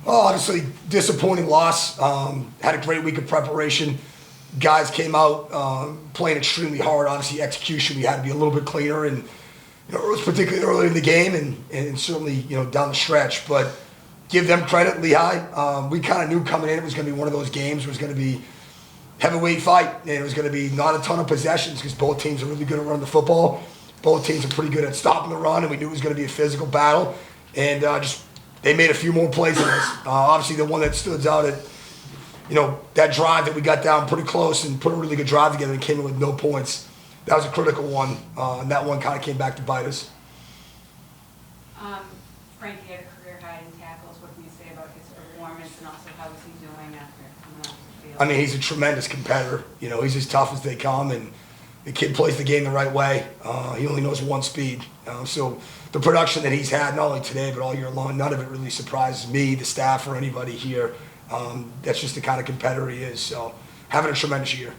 Oh, honestly, disappointing loss. Had a great week of preparation. Guys came out playing extremely hard. Obviously, execution, we had to be a little bit cleaner, and it was particularly early in the game and certainly down the stretch. But give them credit, Lehigh. We kind of knew coming in it was going to be one of those games where it was going to be heavyweight fight, and it was going to be not a ton of possessions because both teams are really good at running the football. Both teams are pretty good at stopping the run, and we knew it was going to be a physical battle. And they made a few more plays than us. Obviously, the one that stood out at that drive that we got down pretty close and put a really good drive together and came in with no points. That was a critical one, and that one kind of came back to bite us. Frankie had a career high in tackles. What can you say about his performance, and also how is he doing after coming off the field? I mean, he's a tremendous competitor. He's as tough as they come, and the kid plays the game the right way. He only knows one speed. So the production that he's had, not only today but all year long, none of it really surprises me, the staff, or anybody here. That's just the kind of competitor he is. So having a tremendous year.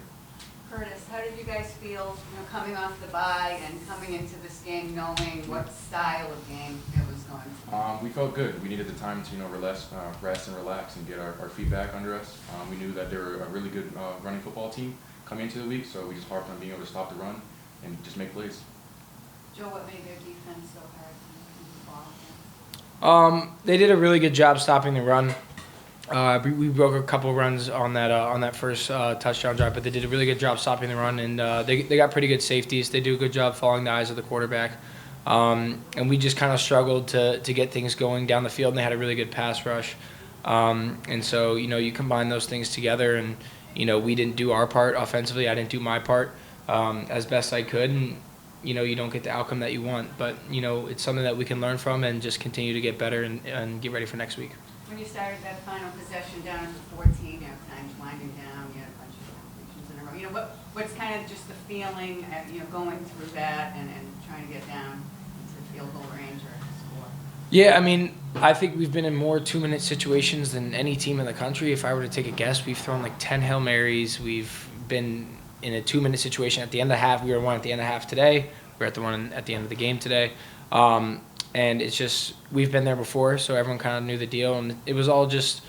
Curtis, how did you guys feel coming off the bye and coming into this game knowing what style of game it was going to be? We felt good. We needed the time to rest and relax and get our feet back under us. We knew that they were a really good running football team coming into the week, so we just harped on being able to stop the run and just make plays. Joe, what made their defense so hard to move the ball? They did a really good job stopping the run. We broke a couple runs on that first touchdown drive, but they did a really good job stopping the run, and they got pretty good safeties. They do a good job following the eyes of the quarterback, and we just kind of struggled to get things going down the field, and they had a really good pass rush. And so you combine those things together, and we didn't do our part offensively. I didn't do my part as best I could, and you don't get the outcome that you want. But it's something that we can learn from and just continue to get better and get ready for next week. When you started that final possession down at the 14, times winding down, you had a bunch of completions in a row. What's kind of just the feeling, going through that and trying to get down into field goal range or score? Yeah, I mean, I think we've been in more 2-minute situations than any team in the country. If I were to take a guess, we've thrown like 10 Hail Marys. We've been in a 2-minute situation at the end of the half. We were one at the end of the half today. We're at the one at the end of the game today. And it's just, we've been there before, so everyone kind of knew the deal. And it was all just,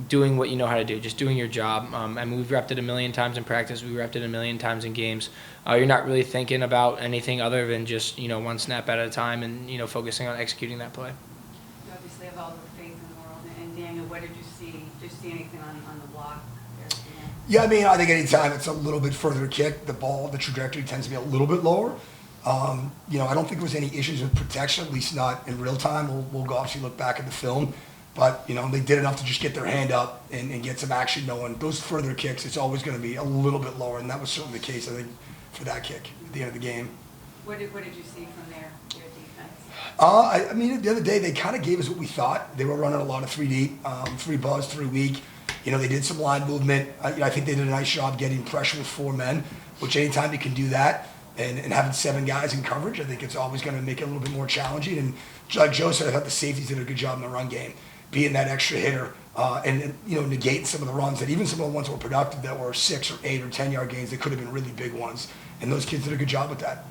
doing what you know how to do, just doing your job. I mean, we've repped it a million times in practice. We repped it a million times in games. You're not really thinking about anything other than just, one snap at a time and, focusing on executing that play. You obviously have all the faith in the world. And Daniel, what did you see? Did you see anything on the block there? Yeah, I mean, I think anytime it's a little bit further kick, the trajectory tends to be a little bit lower. I don't think there was any issues with protection, at least not in real time. We'll obviously look back at the film. But, they did enough to just get their hand up and get some action knowing those further kicks, it's always going to be a little bit lower. And that was certainly the case, I think, for that kick at the end of the game. What did you see from their defense? I mean, the other day, they kind of gave us what we thought. They were running a lot of 3 deep, 3 buzz, 3 weak. They did some line movement. I think they did a nice job getting pressure with 4 men, which anytime you can do that, and having 7 guys in coverage, I think it's always going to make it a little bit more challenging. And like Joe said, I thought the safeties did a good job in the run game, being that extra hitter and negating some of the runs that even some of the ones that were productive that were 6 or 8 or 10 yard gains that could have been really big ones. And those kids did a good job with that.